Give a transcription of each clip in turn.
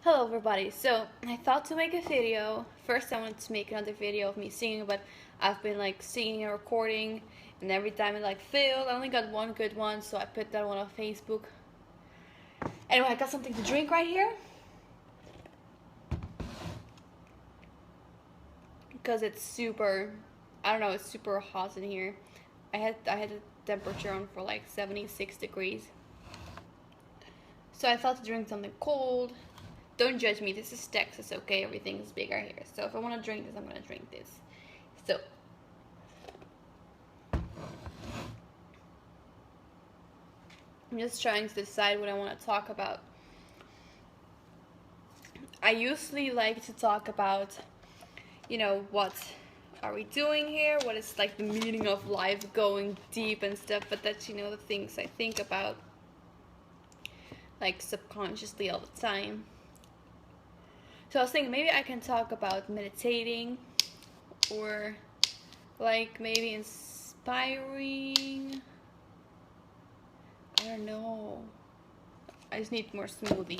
Hello everybody, so I thought to make a video. First I wanted to make another video of me singing, but I've been like singing and recording, and every time it like failed. I only got one good one, so I put that one on Facebook. Anyway, I got something to drink right here, because it's super, I don't know, it's super hot in here. I had the temperature on for like 76 degrees. So I thought to drink something cold. Don't judge me, this is Texas, okay? Everything is bigger here. So if I want to drink this, I'm going to drink this. So, I'm just trying to decide what I want to talk about. I usually like to talk about, you know, what are we doing here? What is like the meaning of life, going deep and stuff. But that's, you know, the things I think about, like subconsciously all the time. So I was thinking maybe I can talk about meditating, or like maybe inspiring. I don't know. I just need more smoothie.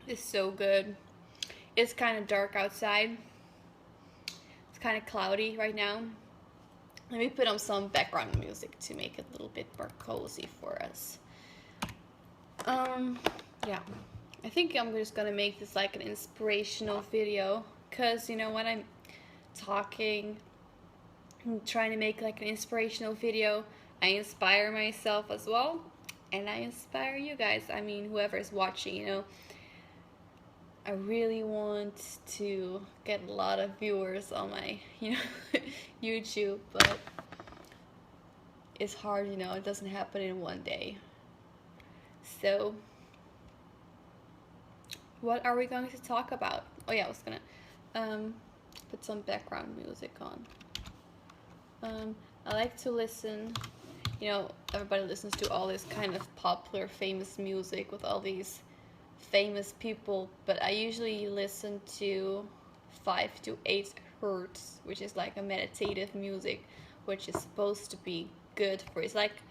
It's so good. It's kind of dark outside. It's kind of cloudy right now. Let me put on some background music to make it a little bit more cozy for us. Yeah. I think I'm just gonna make this like an inspirational video, because you know when I'm talking and trying to make like an inspirational video, I inspire myself as well, and I inspire you guys. I mean, whoever is watching, you know. I really want to get a lot of viewers on my, you know, YouTube, but it's hard, you know, it doesn't happen in one day. So, what are we going to talk about? Oh yeah, I was gonna put some background music on. I like to listen, you know, everybody listens to all this kind of popular, famous music with all these famous people, but I usually listen to 5 to 8 hertz, which is like a meditative music, which is supposed to be good for, it's like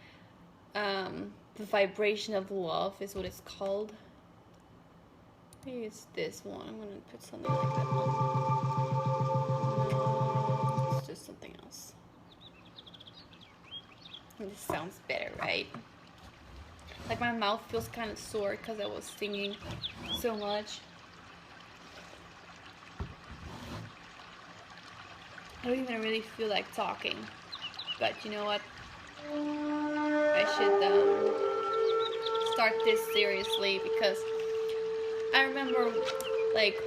the vibration of love is what it's called. Maybe it's this one. I'm gonna put something like that on. No, it's just something else. This sounds better, right? Like my mouth feels kind of sore because I was singing so much. I don't even really feel like talking, but you know what? I should start this seriously, because I remember like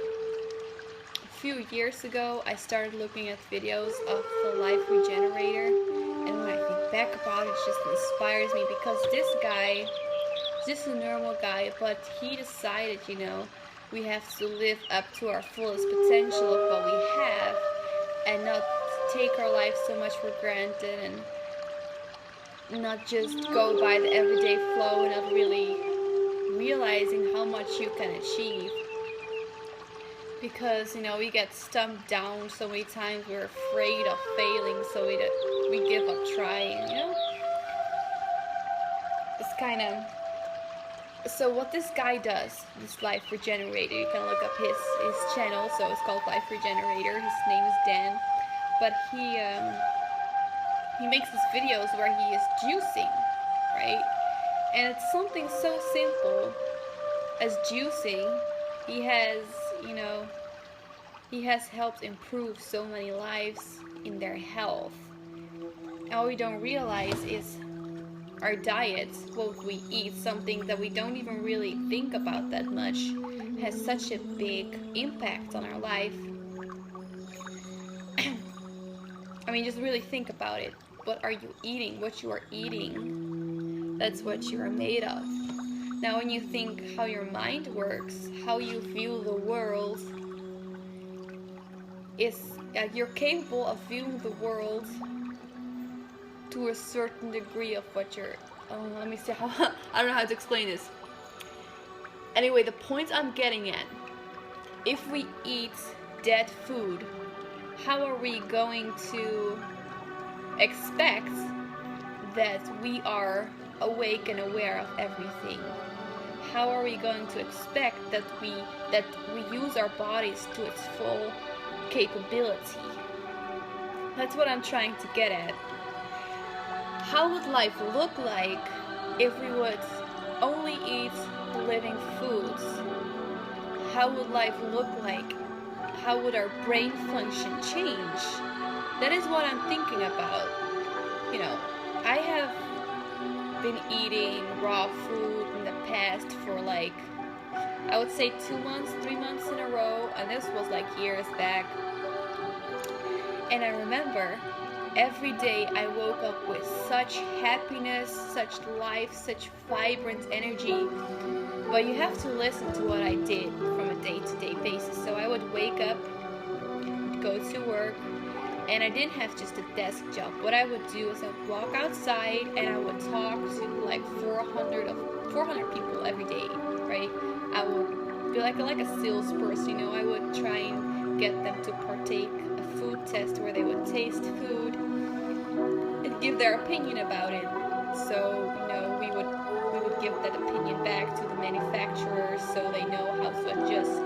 a few years ago I started looking at videos of the Life Regenerator, and when I think back about it, it just inspires me, because this guy, just a normal guy, but he decided, you know, we have to live up to our fullest potential of what we have, and not take our life so much for granted, and not just go by the everyday flow, and not really realizing how much you can achieve. Because, you know, we get stumped down so many times, we're afraid of failing, so we give up trying, you know? It's kind of... So what this guy does, this Life Regenerator, you can look up his channel, so it's called Life Regenerator, his name is Dan, but he makes these videos where he is juicing, right? And it's something so simple as juicing. He has, you know, he has helped improve so many lives in their health. And what we don't realize is our diets, what we eat, something that we don't even really think about that much, has such a big impact on our life. I mean, just really think about it. What are you eating? What you are eating, that's what you are made of. Now when you think how your mind works, how you view the world, is you're capable of viewing the world to a certain degree of what you're... let me see how... I don't know how to explain this. Anyway, the point I'm getting at, if we eat dead food, how are we going to expect that we are awake and aware of everything? How are we going to expect that we use our bodies to its full capability? That's what I'm trying to get at. How would life look like if we would only eat living foods? How would life look like? How would our brain function change? That is what I'm thinking about. You know, I have been eating raw food in the past for like, I would say 2 months, 3 months in a row, and this was like years back. And I remember every day I woke up with such happiness, such life, such vibrant energy. But you have to listen to what I did from a day-to-day basis. So I would wake up, go to work, and I didn't have just a desk job. What I would do is I would walk outside and I would talk to like 400 people every day, right? I would be like a salesperson, you know. I would try and get them to partake a food test where they would taste food and give their opinion about it. So, you know, we would give that opinion back to the manufacturers so they know how to adjust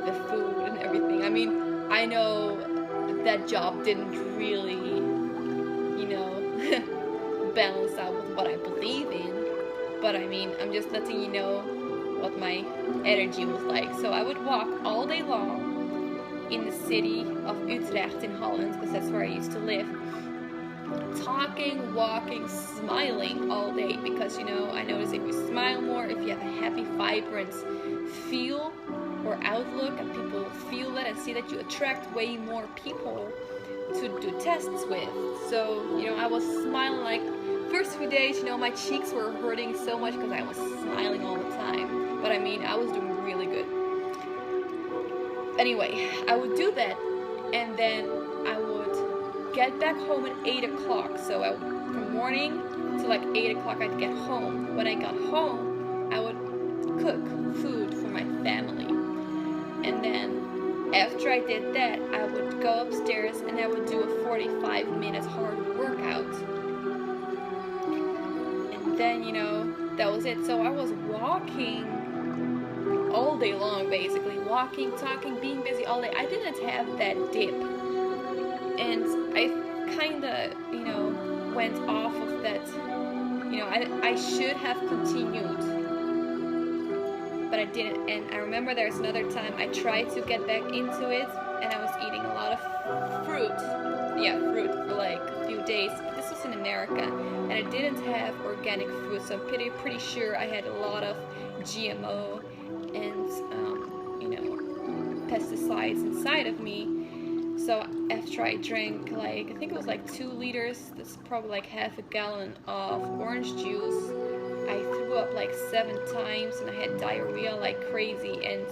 the food and everything. I mean, I know that job didn't really, you know, balance out with what I believe in, but I mean, I'm just letting you know what my energy was like. So I would walk all day long in the city of Utrecht in Holland, because that's where I used to live, talking, walking, smiling all day, because, you know, I notice if you smile more, if you have a happy, vibrant feel or outlook, and people feel that and see that, you attract way more people to do tests with. So, you know, I was smiling like first few days, you know, my cheeks were hurting so much because I was smiling all the time. But I mean, I was doing really good. Anyway, I would do that, and then I would get back home at 8 o'clock. So from morning to like 8 o'clock I'd get home. When I got home, I would cook food for my family. And then after I did that, I would go upstairs and I would do a 45-minute hard workout. And then, you know, that was it. So I was walking all day long, basically. Walking, talking, being busy all day. I didn't have that dip. And I kind of, you know, went off of that. You know, I should have continued, but I didn't. And I remember there's another time I tried to get back into it, and I was eating a lot of fruit. Yeah, fruit for like a few days. But this was in America, and I didn't have organic fruit, so I'm pretty sure I had a lot of GMO and you know, pesticides inside of me. So after I drank like, I think it was like 2 liters, that's probably like half a gallon of orange juice, I threw up like 7 times and I had diarrhea like crazy, and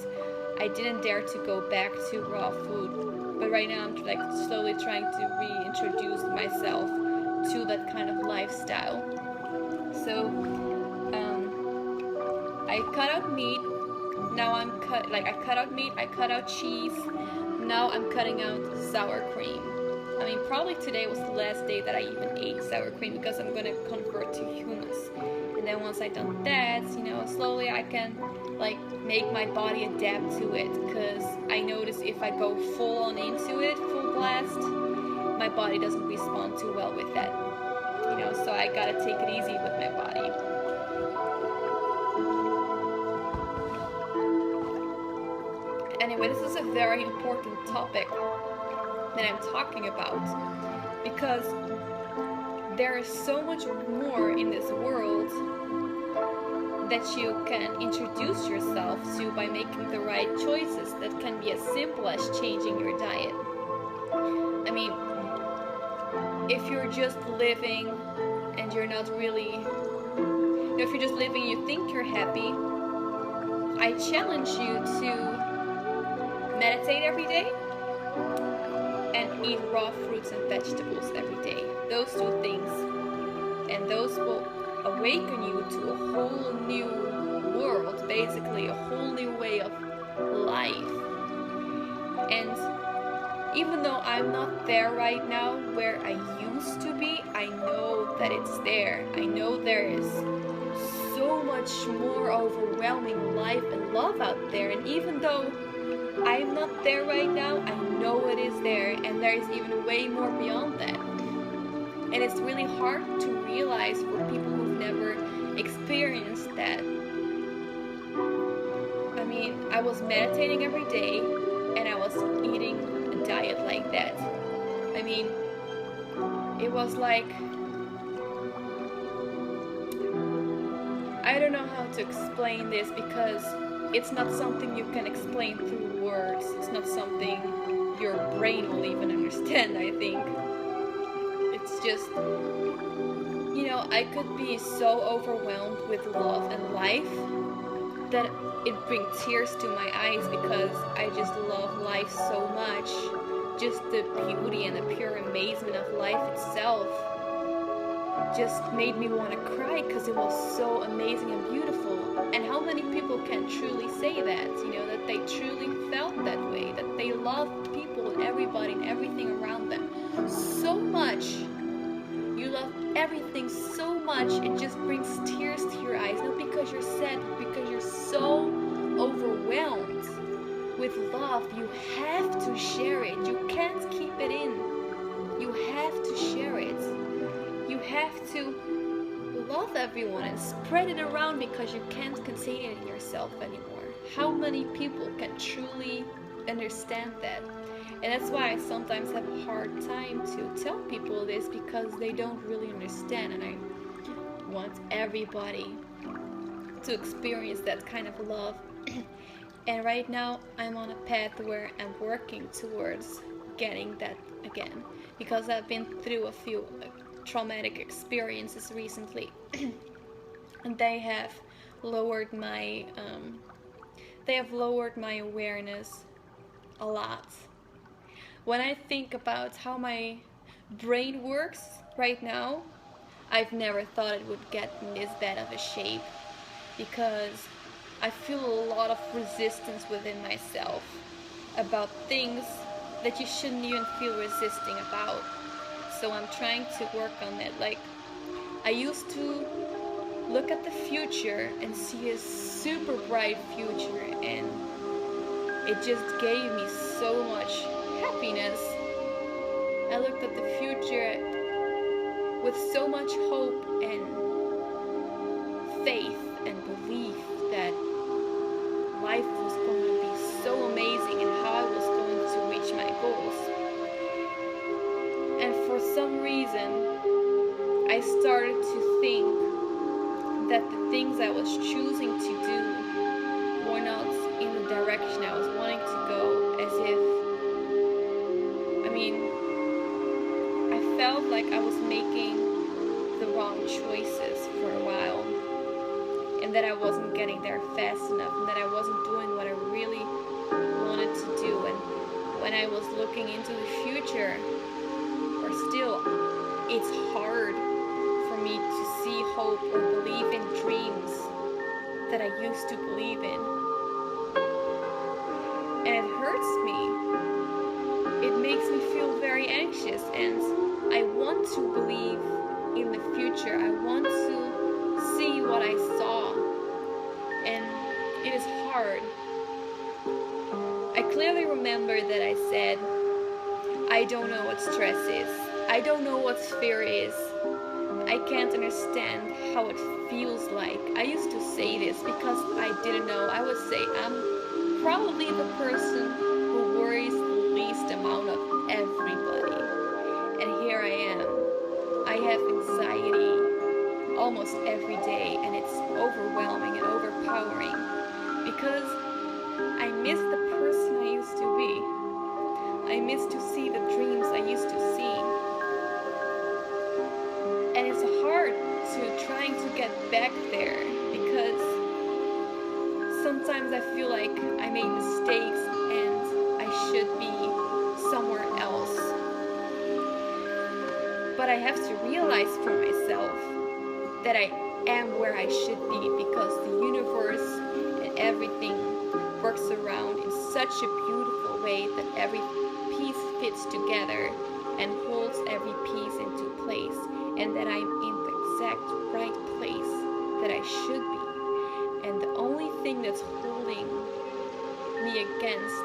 I didn't dare to go back to raw food. But right now I'm like slowly trying to reintroduce myself to that kind of lifestyle. So I cut out meat. Now I cut out meat, I cut out cheese. Now I'm cutting out sour cream. I mean, probably today was the last day that I even ate sour cream, because I'm gonna convert to hummus. And then once I've done that, you know, slowly I can like make my body adapt to it, because I notice if I go full on into it, full blast, my body doesn't respond too well with that. You know, so I gotta take it easy with my body. Anyway, this is a very important topic that I'm talking about, because there is so much more in this world that you can introduce yourself to by making the right choices. That can be as simple as changing your diet. I mean, if you're just living and you're not really, you know, if you're just living and you think you're happy, I challenge you to meditate every day and eat raw fruits and vegetables every day. Those 2 things, and those will awaken you to a whole new world, basically a whole new way of life. And Even though I'm not there right now where I used to be, I know that it's there. I know there is so much more overwhelming life and love out there. And even though I'm not there right now, I know it is there, and there is even way more beyond that. And it's really hard to realize for people who've never experienced that. I mean, I was meditating every day, and I was eating a diet like that. I mean, it was like, I don't know how to explain this, because it's not something you can explain through words. It's not something your brain will even understand, I think. It's just, you know, I could be so overwhelmed with love and life that it brings tears to my eyes, because I just love life so much. Just the beauty and the pure amazement of life itself just made me want to cry, because it was so amazing and beautiful. And how many people can truly say that, you know, that they truly felt that way, that they loved people and everybody and everything around them so much. You love everything so much, it just brings tears to your eyes, not because you're sad, but because you're so overwhelmed with love. You have to share it. You can't keep it in. You have to share it. You have to love everyone and spread it around, because you can't contain it in yourself anymore. How many people can truly understand that? And that's why I sometimes have a hard time to tell people this, because they don't really understand, and I want everybody to experience that kind of love. And right now I'm on a path where I'm working towards getting that again, because I've been through a few traumatic experiences recently and they have lowered my awareness a lot. When I think about how my brain works right now, I've never thought it would get in this bad of a shape, because I feel a lot of resistance within myself about things that you shouldn't even feel resisting about. So I'm trying to work on it. Like, I used to look at the future and see a super bright future, and it just gave me so much happiness. I looked at the future with so much hope and faith and belief that life was going to be so amazing and how I was going to reach my goals. And for some reason, I started to think that the things I was choosing to do were not in the direction I was wanting to go, as if, I felt like I was making the wrong choices for a while, and that I wasn't getting there fast enough, and that I wasn't doing what I really wanted to do. And when I was looking into the future, or still, it's hard for me to see hope or believe in dreams that I used to believe in. And it hurts me. It makes me feel very anxious, and I want to believe in the future. I want to see what I saw, and it is hard. I clearly remember that I said, I don't know what stress is. I don't know what fear is. I can't understand how it feels like. I used to say this because I didn't know. I would say I'm probably the person who worries the least amount of everybody. And here I am. I have anxiety almost every day, and it's overwhelming and overpowering, because I miss the person I used to be. I miss to see the dreams I used to see. And it's hard to trying to get back there, because sometimes I feel like I made mistakes and I should be somewhere else. But I have to realize for myself that I am where I should be, because the universe and everything works around in such a beautiful way that every piece fits together and holds every piece into place, and that I'm in the exact right place that I should be. And the only thing that's holding me against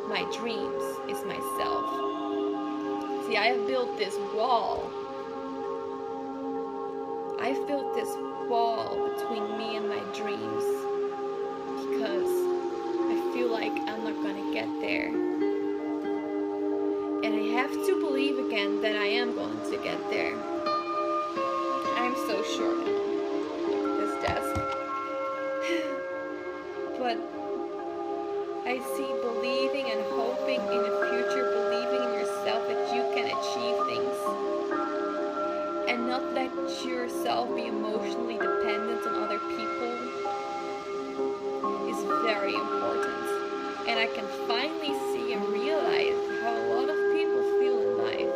my dreams is myself. See, I have built this wall. I've built this wall between me and my dreams because I feel like I'm not gonna get there. And I have to believe again that I am going to get there. I'm so sure now. This desk. But I see believing and hoping in the future, believing in yourself that you can achieve things. And not let yourself be emotionally dependent on other people is very important. And I can finally see and realize how a lot of people feel in life.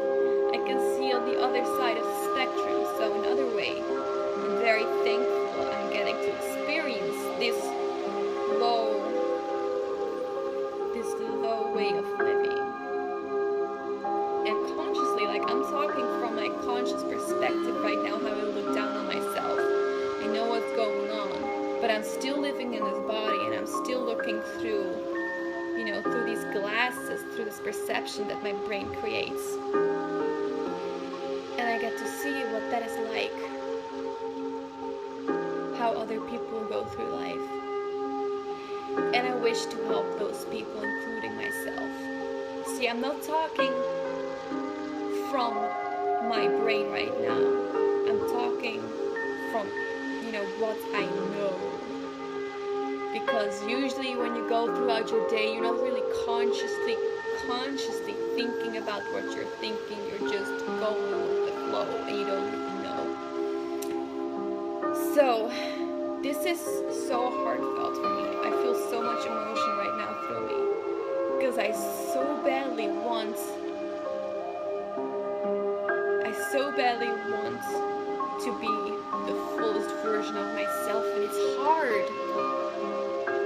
I can see on the other side of the spectrum. So another way, I'm very thankful I'm getting to experience this low way of living. And consciously, like I'm talking from my conscious perspective right now, how I look down on myself. I know what's going on, but I'm still living in this body, and I'm still looking through, you know, through these glasses, through this perception that my brain creates. And I get to see what that is like, how other people go through life. And I wish to help those people, including myself. See, I'm not talking from my brain right now. I'm talking from, you know, what I know. Because usually when you go throughout your day, you're not really consciously thinking about what you're thinking. You're just going with the flow, and you don't even know. So this is so heartfelt for me. I feel so much emotion right now through me. Because I so badly want to be the fullest version of myself, and it's hard.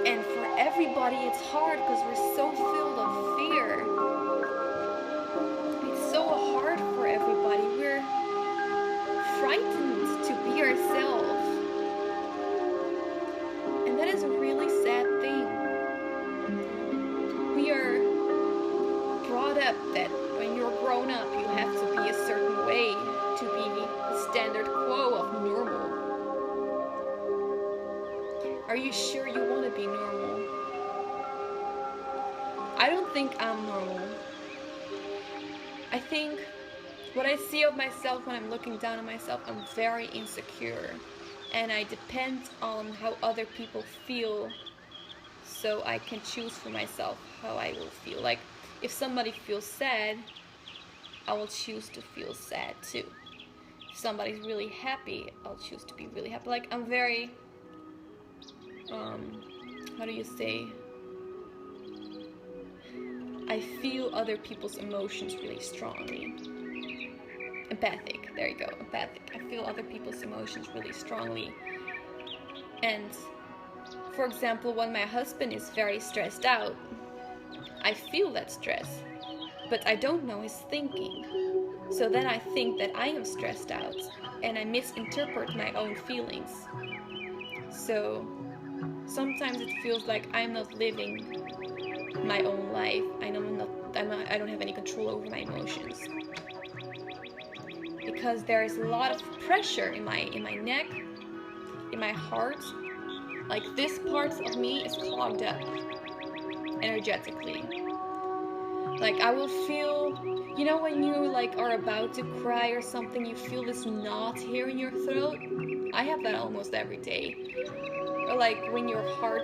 And for everybody it's hard because we're so filled of fear. It's so hard for everybody. We're frightened to be ourselves. And that is a really sad thing. We are brought up that when you're grown up, you have to be a certain way to be the standard quo of normal. Are you sure you want to be normal? I don't think I'm normal. I think what I see of myself when I'm looking down on myself, I'm very insecure. And I depend on how other people feel so I can choose for myself how I will feel. Like, if somebody feels sad, I will choose to feel sad too. If somebody's really happy, I'll choose to be really happy. Like, I'm very, how do you say? I feel other people's emotions really strongly. Empathic, there you go, empathic. I feel other people's emotions really strongly. And, for example, when my husband is very stressed out, I feel that stress, but I don't know his thinking. So then I think that I am stressed out, and I misinterpret my own feelings. So sometimes it feels like I'm not living my own life. I don't have any control over my emotions. Because there is a lot of pressure in my neck, in my heart. Like, this part of me is clogged up energetically. Like, I will feel, you know, when you like are about to cry or something, you feel this knot here in your throat. I have that almost every day. Or like when your heart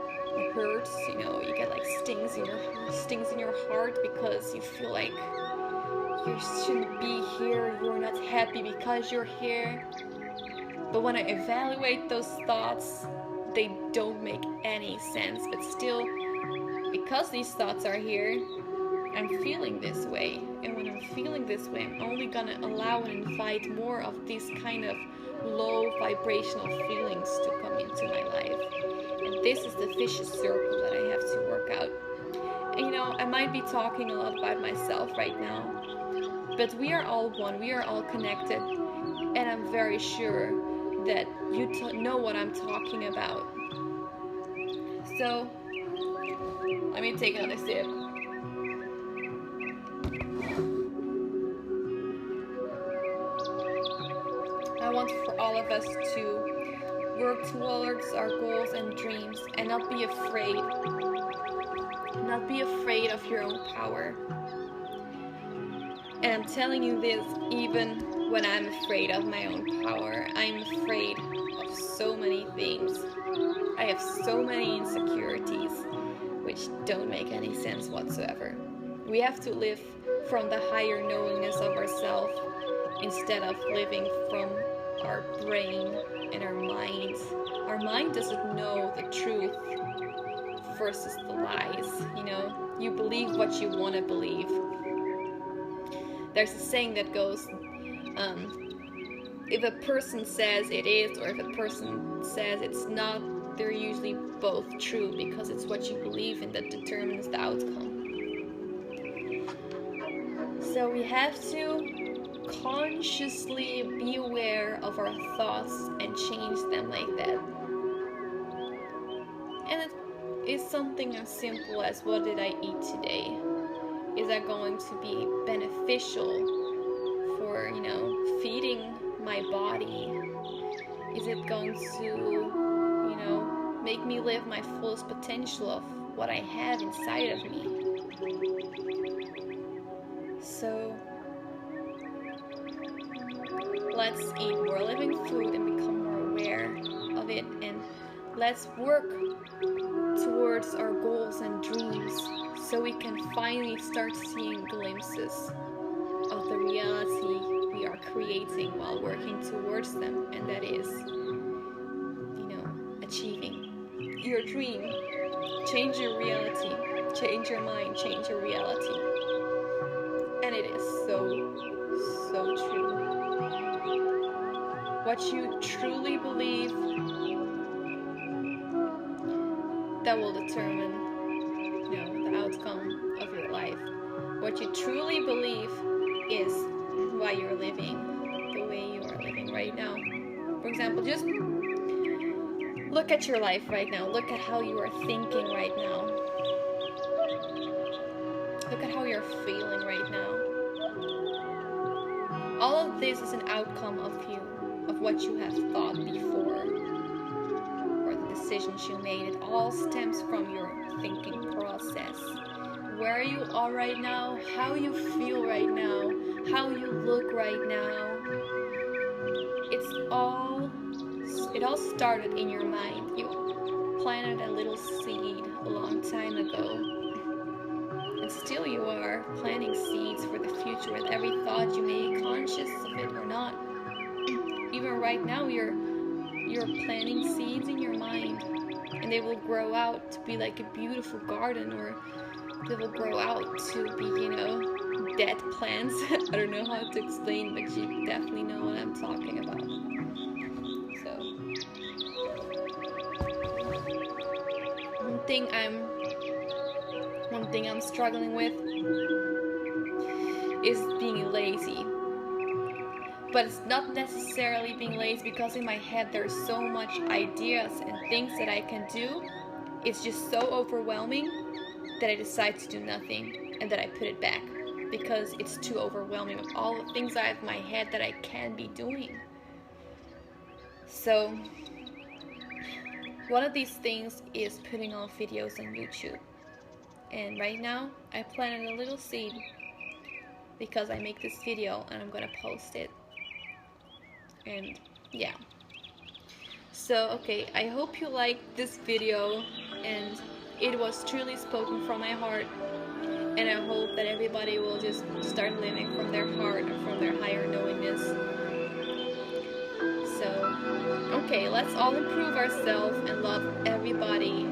hurts, you know, you get like stings in your heart because you feel like you shouldn't be here, you're not happy because you're here. But when I evaluate those thoughts, they don't make any sense. But still, because these thoughts are here, I'm feeling this way. And when I'm feeling this way, I'm only gonna allow and invite more of these kind of low vibrational feelings to come into my life. And this is the vicious circle that I have to work out. you know, I might be talking a lot about myself right now, but we are all one, we are all connected, and I'm very sure that you know what I'm talking about. So, let me take another sip. I want for all of us to work towards our goals and dreams and not be afraid. Not be afraid of your own power. And I'm telling you this even when I'm afraid of my own power. I'm afraid of so many things. I have so many insecurities which don't make any sense whatsoever. We have to live from the higher knowingness of ourselves instead of living from our brain and our mind. Our mind doesn't know the truth versus the lies, you know. You believe what you want to believe. There's a saying that goes, if a person says it is or if a person says it's not, they're usually both true, because it's what you believe in that determines the outcome. So we have to consciously be aware of our thoughts and change them like that. And it is something as simple as, what did I eat today? Is that going to be beneficial for, you know, feeding my body? Is it going to, you know, make me live my fullest potential of what I have inside of me? So let's eat more living food and become more aware of it, and let's work towards our goals and dreams so we can finally start seeing glimpses of the reality we are creating while working towards them, and that is, you know, achieving your dream. Change your reality, change your mind, change your reality. And it is so true. What you truly believe, that will determine, you know, the outcome of your life. What you truly believe is why you're living the way you are living right now. For example, just look at your life right now. Look at how you are thinking right now. Look at how you're feeling right now. All of this is an outcome of you, of what you have thought before, or the decisions you made. It all stems from your thinking process. Where you are right now, how you feel right now, how you look right now. It all started in your mind. You planted a little seed a long time ago. And still you are planting seeds for the future with every thought you make, conscious of it or not. Even right now you're planting seeds in your mind, and they will grow out to be like a beautiful garden, or they will grow out to be, you know, dead plants. I don't know how to explain, but you definitely know what I'm talking about. So one thing I'm struggling with is being lazy. But it's not necessarily being lazy, because in my head there's so much ideas and things that I can do. It's just so overwhelming that I decide to do nothing, and that I put it back because it's too overwhelming with all the things I have in my head that I can be doing. So one of these things is putting on videos on YouTube. And right now I planted a little seed, because I make this video and I'm gonna post it. And yeah, so okay, I hope you liked this video, and it was truly spoken from my heart, and I hope that everybody will just start living from their heart and from their higher knowingness. So okay, let's all improve ourselves and love everybody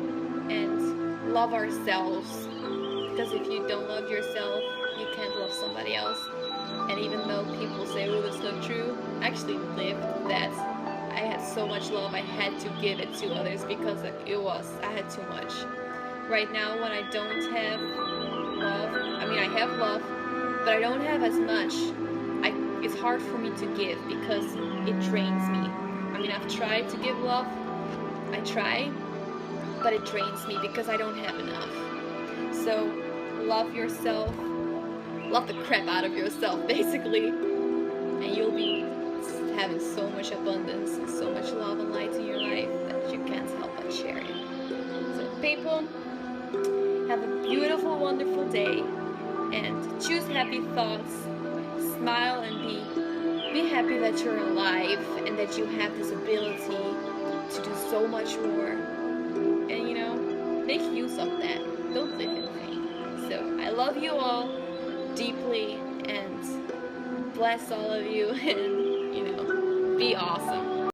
and love ourselves, because if you don't love yourself, you can't love somebody else. And even though people say, oh, that's not true, I actually lived that. I had so much love, I had to give it to others because I had too much. Right now, when I don't have love. I mean, I have love, but I don't have as much. It's hard for me to give because it drains me. I mean, I've tried to give love. I try, but it drains me because I don't have enough. So, love yourself. Love the crap out of yourself, basically. And you'll be having so much abundance and so much love and light in your life that you can't help but share it. So, people, have a beautiful, wonderful day. And choose happy thoughts. Smile and be happy that you're alive and that you have this ability to do so much more. And you know, make use of that. Don't live in vain. So I love you all deeply and bless all of you, and you know, be awesome.